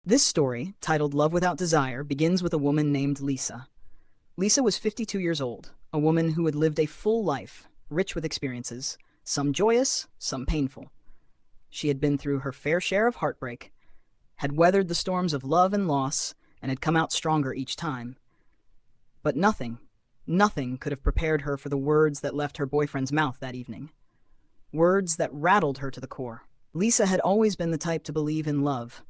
This story, titled Love Without Desire, begins with a woman named Lisa. Lisa was 52 years old, a woman who had lived a full life, rich with experiences, some joyous, some painful. She had been through her fair share of heartbreak, had weathered the storms of love and loss, and had come out stronger each time. But nothing could have prepared her for the words that left her boyfriend's mouth that evening. Words that rattled her to the core. Lisa had always been the type to believe in love.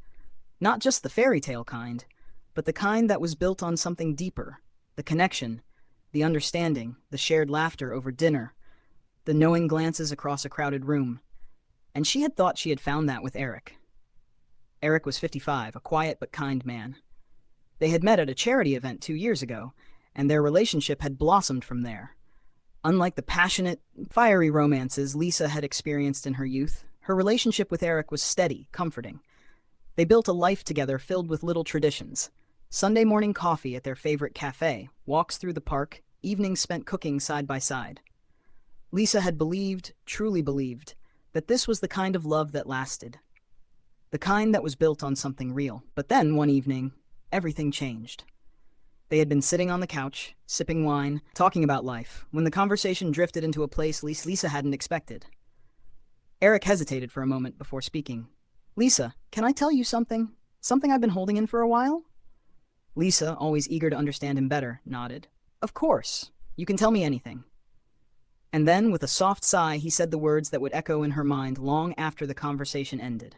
Not just the fairy tale kind, but the kind that was built on something deeper. The connection, the understanding, the shared laughter over dinner, the knowing glances across a crowded room. And she had thought she had found that with Eric. Eric was 55, a quiet but kind man. They had met at a charity event 2 years ago, and their relationship had blossomed from there. Unlike the passionate, fiery romances Lisa had experienced in her youth, her relationship with Eric was steady, comforting. They built a life together filled with little traditions. Sunday morning coffee at their favorite cafe, walks through the park, evenings spent cooking side by side. Lisa had believed, truly believed, that this was the kind of love that lasted. The kind that was built on something real. But then, one evening, everything changed. They had been sitting on the couch, sipping wine, talking about life, when the conversation drifted into a place Lisa hadn't expected. Eric hesitated for a moment before speaking. "Lisa, can I tell you something? Something I've been holding in for a while?" Lisa, always eager to understand him better, nodded. "Of course. You can tell me anything." And then, with a soft sigh, he said the words that would echo in her mind long after the conversation ended.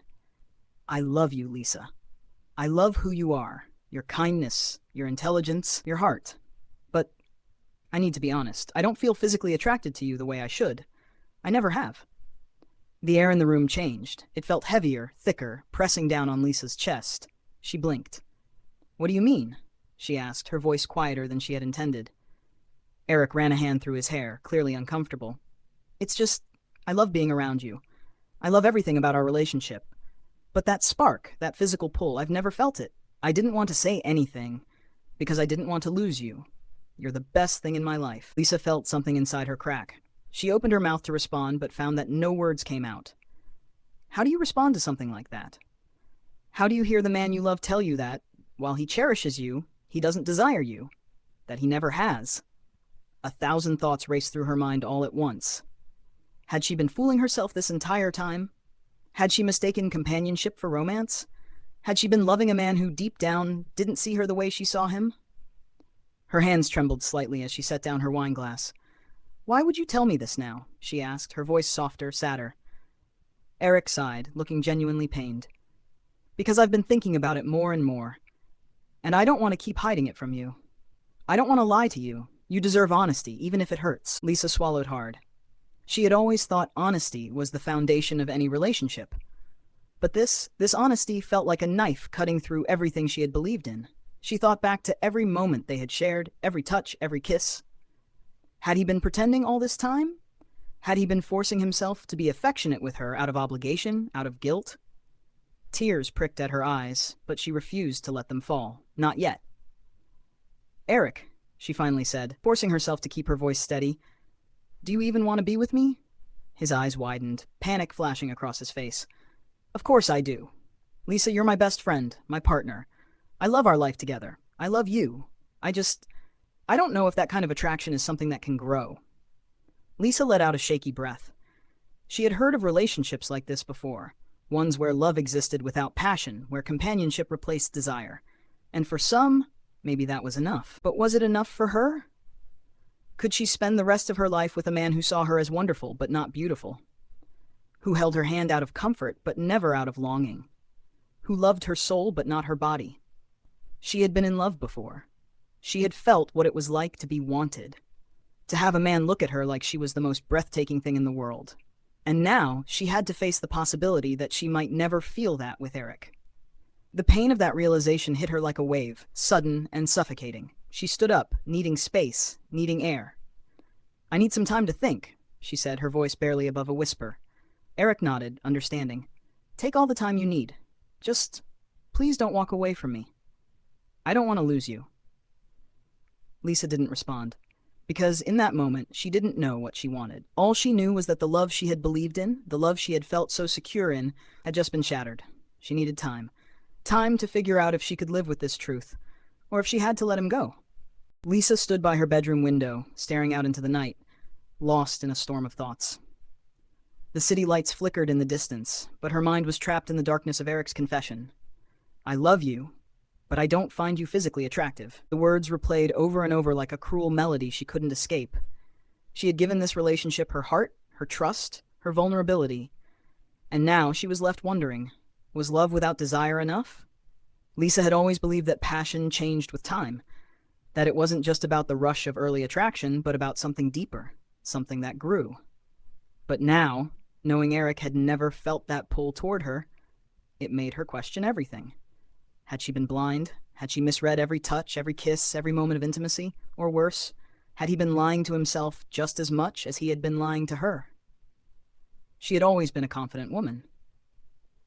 "I love you, Lisa. I love who you are, your kindness, your intelligence, your heart. But I need to be honest. I don't feel physically attracted to you the way I should. I never have." The air in the room changed. It felt heavier, thicker, pressing down on Lisa's chest. She blinked. "What do you mean?" she asked, her voice quieter than she had intended. Eric ran a hand through his hair, clearly uncomfortable. "It's just, I love being around you. I love everything about our relationship. But that spark, that physical pull, I've never felt it. I didn't want to say anything, because I didn't want to lose you. You're the best thing in my life." Lisa felt something inside her crack. She opened her mouth to respond, but found that no words came out. How do you respond to something like that? How do you hear the man you love tell you that, while he cherishes you, he doesn't desire you? That he never has? 1,000 thoughts raced through her mind all at once. Had she been fooling herself this entire time? Had she mistaken companionship for romance? Had she been loving a man who, deep down, didn't see her the way she saw him? Her hands trembled slightly as she set down her wine glass. "Why would you tell me this now?" she asked, her voice softer, sadder. Eric sighed, looking genuinely pained. "Because I've been thinking about it more and more. And I don't want to keep hiding it from you. I don't want to lie to you. You deserve honesty, even if it hurts." Lisa swallowed hard. She had always thought honesty was the foundation of any relationship. But this honesty felt like a knife cutting through everything she had believed in. She thought back to every moment they had shared, every touch, every kiss. Had he been pretending all this time? Had he been forcing himself to be affectionate with her out of obligation, out of guilt? Tears pricked at her eyes, but she refused to let them fall. Not yet. "Eric," she finally said, forcing herself to keep her voice steady, "do you even want to be with me?" His eyes widened, panic flashing across his face. "Of course I do. Lisa, you're my best friend, my partner. I love our life together. I love you. I don't know if that kind of attraction is something that can grow." Lisa let out a shaky breath. She had heard of relationships like this before, ones where love existed without passion, where companionship replaced desire. And for some, maybe that was enough. But was it enough for her? Could she spend the rest of her life with a man who saw her as wonderful but not beautiful? Who held her hand out of comfort but never out of longing? Who loved her soul but not her body? She had been in love before. She had felt what it was like to be wanted, to have a man look at her like she was the most breathtaking thing in the world. And now she had to face the possibility that she might never feel that with Eric. The pain of that realization hit her like a wave, sudden and suffocating. She stood up, needing space, needing air. "I need some time to think," she said, her voice barely above a whisper. Eric nodded, understanding. "Take all the time you need. Just, please don't walk away from me. I don't want to lose you." Lisa didn't respond, because in that moment she didn't know what she wanted. All she knew was that the love she had believed in, the love she had felt so secure in, had just been shattered. She needed time. Time to figure out if she could live with this truth, or if she had to let him go. Lisa stood by her bedroom window, staring out into the night, lost in a storm of thoughts. The city lights flickered in the distance, but her mind was trapped in the darkness of Eric's confession. I love you, but I don't find you physically attractive. The words replayed over and over like a cruel melody she couldn't escape. She had given this relationship her heart, her trust, her vulnerability, and now she was left wondering, was love without desire enough? Lisa had always believed that passion changed with time, that it wasn't just about the rush of early attraction, but about something deeper, something that grew. But now, knowing Eric had never felt that pull toward her, it made her question everything. Had she been blind? Had she misread every touch, every kiss, every moment of intimacy? Or worse, had he been lying to himself just as much as he had been lying to her? She had always been a confident woman.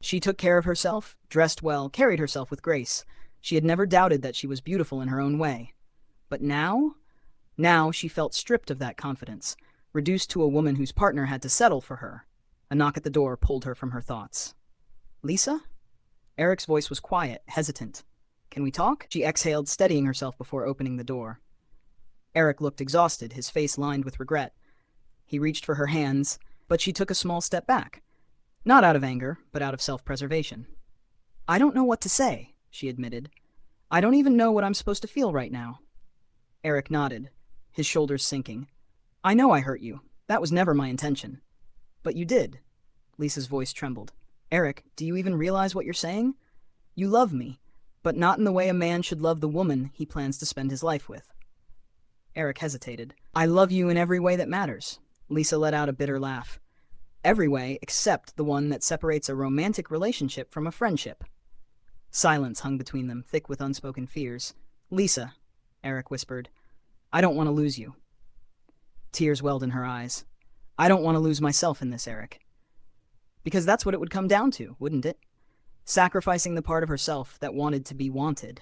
She took care of herself, dressed well, carried herself with grace. She had never doubted that she was beautiful in her own way. But now she felt stripped of that confidence, reduced to a woman whose partner had to settle for her. A knock at the door pulled her from her thoughts. Lisa? Eric's voice was quiet, hesitant. Can we talk? She exhaled, steadying herself before opening the door. Eric looked exhausted, his face lined with regret. He reached for her hands, but she took a small step back. Not out of anger, but out of self-preservation. I don't know what to say, she admitted. I don't even know what I'm supposed to feel right now. Eric nodded, his shoulders sinking. I know I hurt you. That was never my intention. But you did. Lisa's voice trembled. Eric, do you even realize what you're saying? You love me, but not in the way a man should love the woman he plans to spend his life with. Eric hesitated. I love you in every way that matters. Lisa let out a bitter laugh. Every way except the one that separates a romantic relationship from a friendship. Silence hung between them, thick with unspoken fears. Lisa, Eric whispered, I don't want to lose you. Tears welled in her eyes. I don't want to lose myself in this, Eric. Because that's what it would come down to, wouldn't it? Sacrificing the part of herself that wanted to be wanted.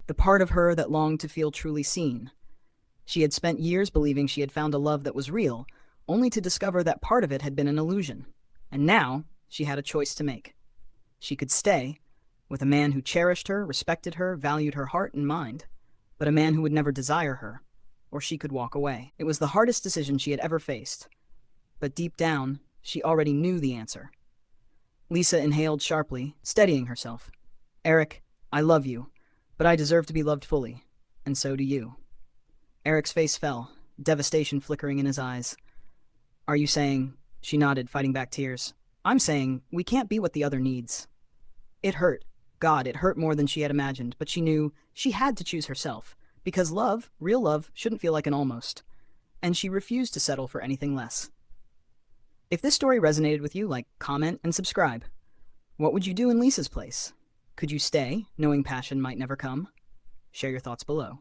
The part of her that longed to feel truly seen. She had spent years believing she had found a love that was real, only to discover that part of it had been an illusion. And now she had a choice to make. She could stay, with a man who cherished her, respected her, valued her heart and mind, but a man who would never desire her, or she could walk away. It was the hardest decision she had ever faced. But deep down, she already knew the answer. Lisa inhaled sharply, steadying herself. Eric, I love you, but I deserve to be loved fully, and so do you. Eric's face fell, devastation flickering in his eyes. Are you saying, she nodded, fighting back tears, I'm saying we can't be what the other needs. It hurt. God, it hurt more than she had imagined, but she knew she had to choose herself, because love, real love, shouldn't feel like an almost. And she refused to settle for anything less. If this story resonated with you, like, comment, and subscribe. What would you do in Lisa's place? Could you stay, knowing passion might never come? Share your thoughts below.